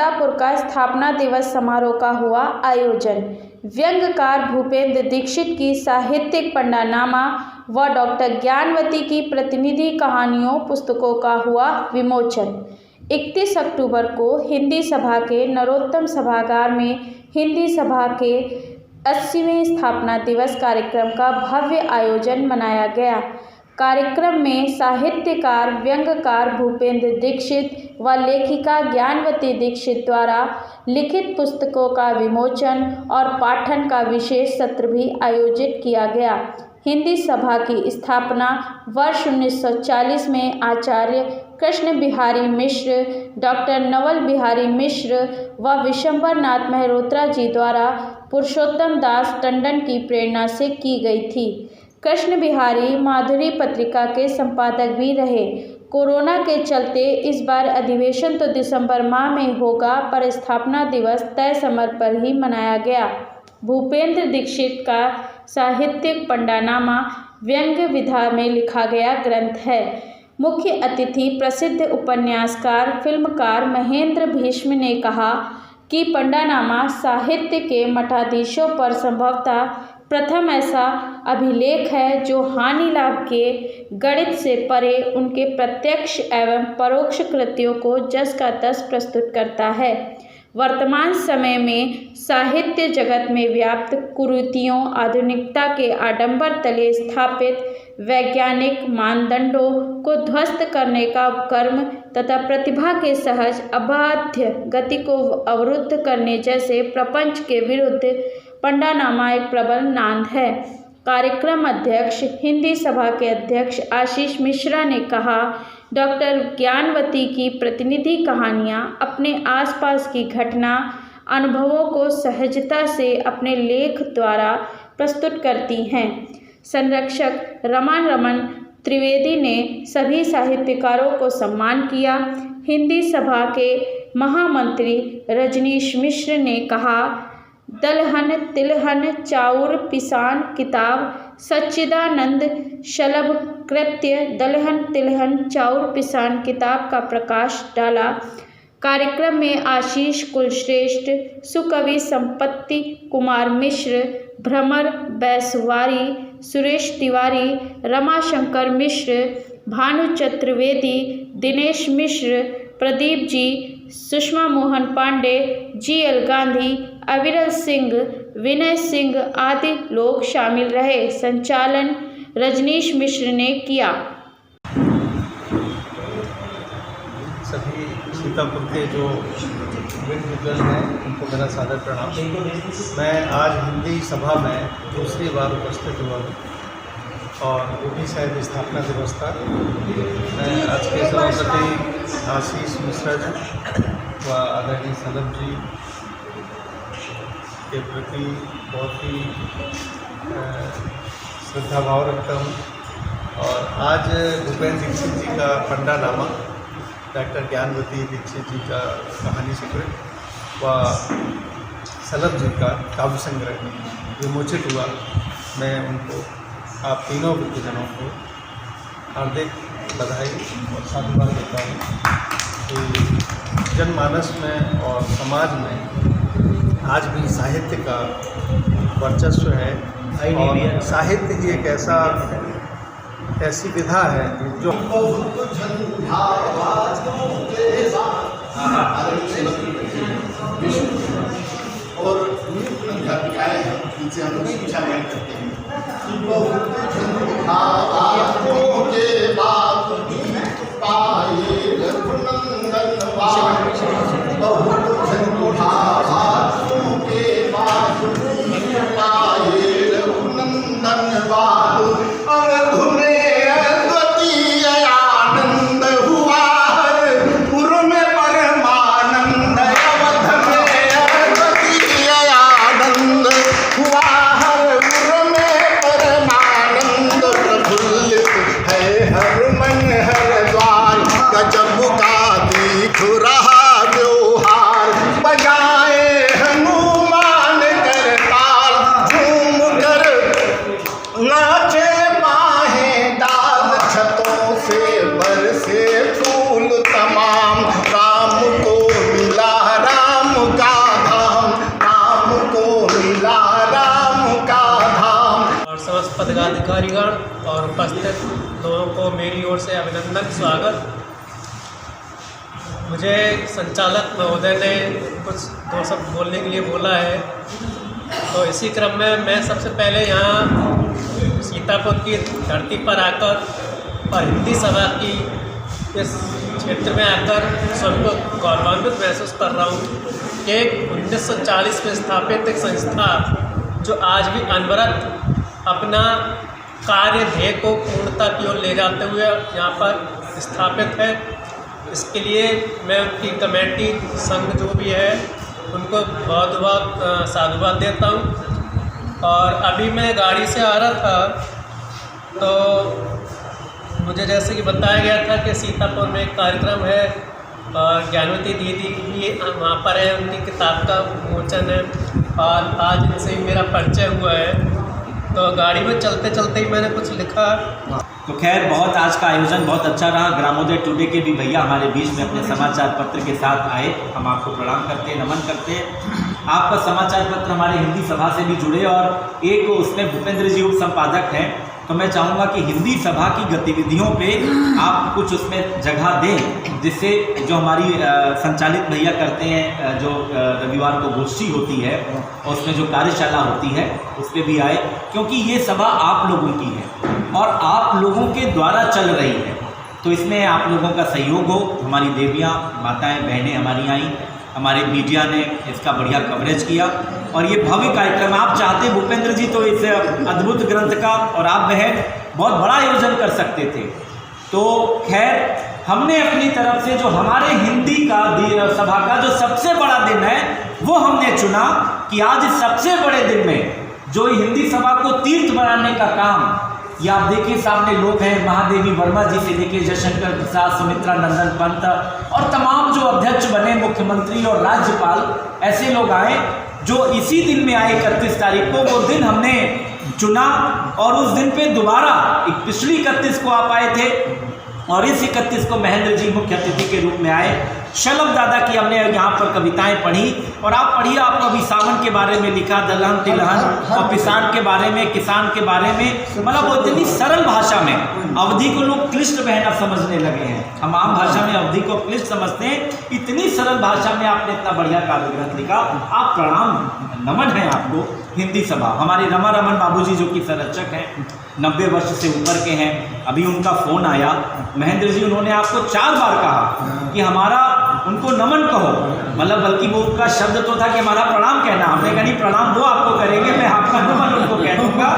सीतापुर का स्थापना दिवस समारोह का हुआ आयोजन। व्यंग्यकार भूपेंद्र दीक्षित की साहित्यिक पंडानामा व डॉक्टर ज्ञानवती की प्रतिनिधि कहानियों पुस्तकों का हुआ विमोचन। 31 अक्टूबर को हिंदी सभा के नरोत्तम सभागार में हिंदी सभा के 80वें स्थापना दिवस कार्यक्रम का भव्य आयोजन मनाया गया। कार्यक्रम में साहित्यकार व्यंग्यकार भूपेंद्र दीक्षित व लेखिका ज्ञानवती दीक्षित द्वारा लिखित पुस्तकों का विमोचन और पाठन का विशेष सत्र भी आयोजित किया गया। हिंदी सभा की स्थापना वर्ष 1940 में आचार्य कृष्ण बिहारी मिश्र, डॉक्टर नवल बिहारी मिश्र व विशंबर नाथ मेहरोत्रा जी द्वारा पुरुषोत्तम दास टंडन की प्रेरणा से की गई थी। कृष्ण बिहारी माधुरी पत्रिका के संपादक भी रहे। कोरोना के चलते इस बार अधिवेशन तो दिसंबर माह में होगा, पर स्थापना दिवस तय समय पर ही मनाया गया। भूपेंद्र दीक्षित का साहित्यिक पंडानामा व्यंग्य विधा में लिखा गया ग्रंथ है। मुख्य अतिथि प्रसिद्ध उपन्यासकार फिल्मकार महेंद्र भीष्म ने कहा कि पंडानामा साहित्य के मठाधीशों पर संभवतः प्रथम ऐसा अभिलेख है जो हानि लाभ के गणित से परे उनके प्रत्यक्ष एवं परोक्ष कृत्यों को जस का तस प्रस्तुत करता है। वर्तमान समय में साहित्य जगत में व्याप्त कुरीतियों, आधुनिकता के आडंबर तले स्थापित वैज्ञानिक मानदंडों को ध्वस्त करने का उपक्रम तथा प्रतिभा के सहज अबाध्य गति को अवरुद्ध करने जैसे प्रपंच के विरुद्ध पंडानामा एक प्रबल नांद है। कार्यक्रम अध्यक्ष हिंदी सभा के अध्यक्ष आशीष मिश्रा ने कहा, डॉक्टर ज्ञानवती की प्रतिनिधि कहानियाँ अपने आसपास की घटना अनुभवों को सहजता से अपने लेख द्वारा प्रस्तुत करती हैं। संरक्षक रमन त्रिवेदी ने सभी साहित्यकारों को सम्मान किया। हिंदी सभा के महामंत्री रजनीश मिश्र ने कहा, दलहन तिलहन चाउर पिसान किताब सच्चिदानंद शलभ कृत्य दलहन तिलहन चाउर पिसान किताब का प्रकाश डाला। कार्यक्रम में आशीष कुलश्रेष्ठ, सुकवि संपत्ति कुमार मिश्र, भ्रमर बैसवारी, सुरेश तिवारी, रमाशंकर मिश्र, भानु चतुर्वेदी, दिनेश मिश्र, प्रदीप जी, सुषमा मोहन पांडे, GL गांधी, अविरल सिंह, विनय सिंह आदि लोग शामिल रहे। संचालन रजनीश मिश्र ने किया। सभी सीतापुर के जो विद्वान हैं उनको मेरा सादर प्रणाम। मैं आज हिंदी सभा में दूसरी बार उपस्थित हुआ हूँ और वो भी शायद स्थापना दिवस था। मैं आज के सभापति आशीष मिश्रा जी व आदरणीय सलभ जी के प्रति बहुत ही श्रद्धा भाव रखता हूँ। और आज भूपेंद्र दीक्षित जी का पंडानामा, डॉक्टर ज्ञानवती दीक्षित जी का कहानी संग्रह व सलभ जी का काव्य संग्रह विमोचित हुआ। मैं उनको, आप तीनों विद्वजनों को हार्दिक बधाई और साधुवाद देता हूँ कि जनमानस में और समाज में आज भी साहित्य का वर्चस्व है और साहित्य ही एक ऐसी विधा है जो और इनसे हम लोग शिक्षा ग्रहण करते हैं कि बहुत के बाद पाए रघुनंदन बहुत के बाद पाए रघुनंदन अवधुरे अद्वितीय आनंद हुआ पुर में परमानंद अवध में अद्वितीय आनंद हुआ पुर में परमानंद प्रफुल्ल पदाधिकारीगण और उपस्थित लोगों को मेरी ओर से अभिनंदन, स्वागत। मुझे संचालक महोदय ने कुछ दो शब्द बोलने के लिए बोला है, तो इसी क्रम में मैं सबसे पहले यहाँ सीतापुर की धरती पर आकर और हिंदी सभा की इस क्षेत्र में आकर स्वयं को गौरवान्वित महसूस कर रहा हूँ कि 1940 में स्थापित एक संस्था जो आज भी अनवरत अपना कार्य ध्येय को पूर्णता की ओर ले जाते हुए यहाँ पर स्थापित है। इसके लिए मैं उनकी कमेटी संघ जो भी है उनको बहुत बहुत साधुवाद देता हूँ। और अभी मैं गाड़ी से आ रहा था तो मुझे जैसे कि बताया गया था कि सीतापुर में एक कार्यक्रम है और ज्ञानवती दीदी भी वहाँ पर है, उनकी किताब का विमोचन है और आज इनसे ही मेरा परिचय हुआ है। तो गाड़ी में चलते चलते ही मैंने कुछ लिखा। तो खैर बहुत आज का आयोजन बहुत अच्छा रहा। ग्रामोदय टुडे के भी भैया हमारे बीच में अपने समाचार पत्र के साथ आए, हम आपको प्रणाम करते हैं, नमन करते हैं। आपका समाचार पत्र हमारे हिंदी सभा से भी जुड़े और एक उसमें भूपेंद्र जी उप संपादक हैं, तो मैं चाहूँगा कि हिंदी सभा की गतिविधियों पे आप कुछ उसमें जगह दें, जिससे जो हमारी संचालित भैया करते हैं, जो रविवार को गोष्ठी होती है और उसमें जो कार्यशाला होती है उस पर भी आए, क्योंकि ये सभा आप लोगों की है और आप लोगों के द्वारा चल रही है। तो इसमें आप लोगों का सहयोग हो। हमारी देवियाँ, माताएँ, बहनें हमारी आई, हमारे मीडिया ने इसका बढ़िया कवरेज किया और ये भव्य कार्यक्रम आप चाहते भूपेंद्र जी तो इस अद्भुत ग्रंथ का और आप बहन बहुत बड़ा आयोजन कर सकते थे। तो खैर हमने अपनी तरफ से जो हमारे हिंदी का सभा का जो सबसे बड़ा दिन है वो हमने चुना कि आज इस सबसे बड़े दिन में जो हिंदी सभा को तीर्थ बनाने का काम, ये आप देखिए सामने लोग हैं, महादेवी वर्मा जी से लेके जयशंकर प्रसाद, सुमित्रा नंदन पंत और तमाम जो अध्यक्ष बने, मुख्यमंत्री और राज्यपाल, ऐसे लोग आए जो इसी दिन में आए 31 तारीख को। वो दिन हमने चुना और उस दिन पे दोबारा पिछली 31 को आप आए थे और इस 31 को महेंद्र जी मुख्य अतिथि के रूप में आए। शलभ दादा की हमने यहाँ पर कविताएं पढ़ी और आप पढ़िए, आपको अभी सावन के बारे में लिखा, दलहन तिलहन और किसान के बारे में, किसान के बारे में, मतलब वो इतनी सरल भाषा में। अवधि को लोग क्लिष्ट बहना समझने लगे हैं, हम आम भाषा में अवधि को क्लिष्ट समझते हैं, इतनी सरल भाषा में आपने इतना बढ़िया काव्य ग्रंथ लिखा। आप प्रणाम, नमन है आपको। हिंदी सभा हमारे रमा रमन बाबूजी जो कि संरक्षक हैं, 90 वर्ष से ऊपर के हैं, अभी उनका फ़ोन आया, महेंद्र जी उन्होंने आपको 4 बार कहा कि हमारा उनको नमन कहो, मतलब बल्कि वो उनका शब्द तो था कि हमारा प्रणाम कहना। हमने कहा नहीं, प्रणाम वो आपको करेंगे, मैं आपका नमन उनको कह दूँगा।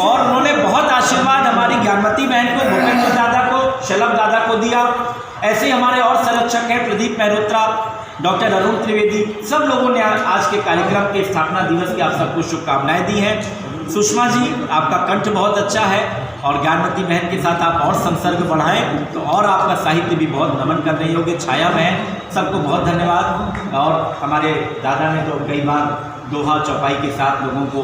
और उन्होंने बहुत आशीर्वाद हमारी ज्ञानवती बहन को, भूपेंद्र दादा को, शलभ दादा को दिया। ऐसे हमारे और संरक्षक हैं, प्रदीप मेहरोत्रा, डॉक्टर अरुण त्रिवेदी, सब लोगों ने आज के कार्यक्रम के स्थापना दिवस की आप सबको शुभकामनाएं दी हैं। सुषमा जी, आपका कंठ बहुत अच्छा है और ज्ञानवती बहन के साथ आप और संसर्ग बढ़ाएं तो और आपका साहित्य भी बहुत नमन कर रही होगी। छाया बहन, सबको बहुत धन्यवाद। और हमारे दादा ने तो कई बार दोहा चौपाई के साथ लोगों को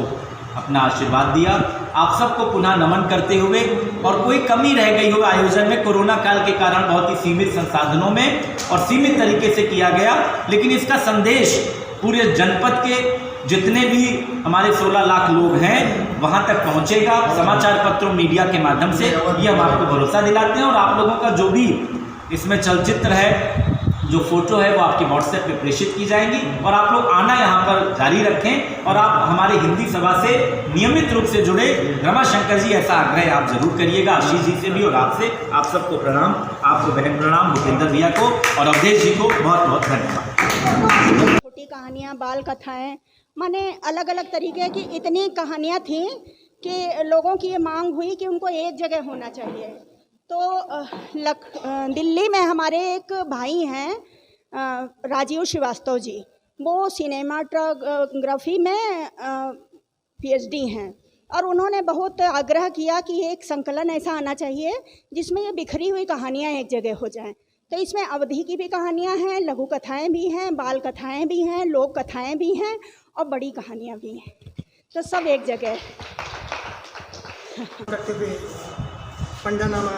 अपना आशीर्वाद दिया। आप सबको पुनः नमन करते हुए, और कोई कमी रह गई हो आयोजन में, कोरोना काल के कारण बहुत ही सीमित संसाधनों में और सीमित तरीके से किया गया, लेकिन इसका संदेश पूरे जनपद के जितने भी हमारे 16 लाख लोग हैं वहाँ तक पहुँचेगा समाचार पत्रों, मीडिया के माध्यम से। ये हम आपको भरोसा दिलाते हैं। और आप लोगों का जो भी इसमें चलचित्र है, जो फोटो है, वो आपके व्हाट्सएप पे प्रेषित की जाएंगी और आप लोग आना यहाँ पर जारी रखें और आप हमारे हिंदी सभा से नियमित रूप से जुड़े। रमाशंकर जी, ऐसा आग्रह आप जरूर करिएगा, आशीष जी से भी और आपसे। आप सबको प्रणाम, आपको बहन प्रणाम, भूपेंद्र भैया को और अवधेश जी को बहुत बहुत धन्यवाद। छोटी कहानियाँ, बाल कथाएँ, माने अलग अलग तरीके की इतनी कहानियाँ थीं कि लोगों की ये मांग हुई कि उनको एक जगह होना चाहिए। तो दिल्ली में हमारे एक भाई हैं राजीव श्रीवास्तव जी, वो सिनेमाटोग्राफी में पीएचडी हैं और उन्होंने बहुत आग्रह किया कि एक संकलन ऐसा आना चाहिए जिसमें ये बिखरी हुई कहानियाँ एक जगह हो जाएं। तो इसमें अवधि की भी कहानियाँ हैं, लघु कथाएँ भी हैं, बाल कथाएँ भी हैं, लोक कथाएँ भी हैं और बड़ी कहानियाँ भी हैं, तो सब एक जगह। करते हुए पंडानामा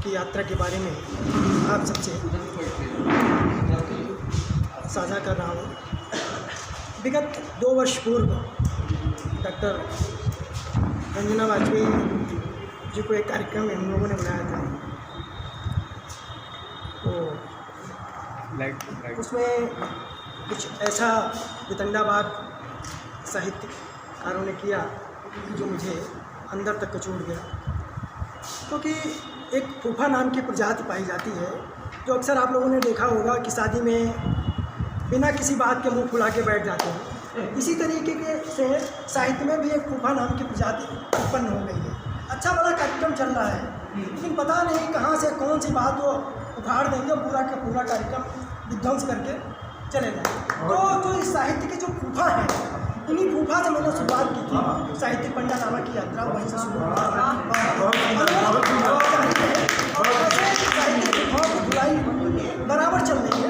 की यात्रा के बारे में आप सबसे साझा कर रहा हूँ। विगत 2 वर्ष पूर्व डॉक्टर अंजना वाजपेयी जी को एक कार्यक्रम में हम लोगों ने बुलाया था, तो उसमें कुछ ऐसा वितंडावाद साहित्यकारों ने किया जो मुझे अंदर तक कचोट गया, क्योंकि एक फूफा नाम की प्रजाति पाई जाती है जो अक्सर आप लोगों ने देखा होगा कि शादी में बिना किसी बात के मुंह फुला के बैठ जाते हैं। इसी तरीके के से साहित्य में भी एक फूफा नाम की प्रजाति उत्पन्न हो गई है। अच्छा बड़ा कार्यक्रम चल रहा है, लेकिन पता नहीं कहाँ से कौन सी बात वो उखाड़ देंगे, पूरा का पूरा कार्यक्रम विध्वंस करके चले जाएंगे। तो इस साहित्य के जो फूफा हैं, इन्हीं फूफा से मैंने शुरुआत की थी साहित्यिक पंडा नामा की यात्रा, वहीं से शुरू हुआ। और साहित्यिक फूफाओं की धुलाई बराबर चल रही है।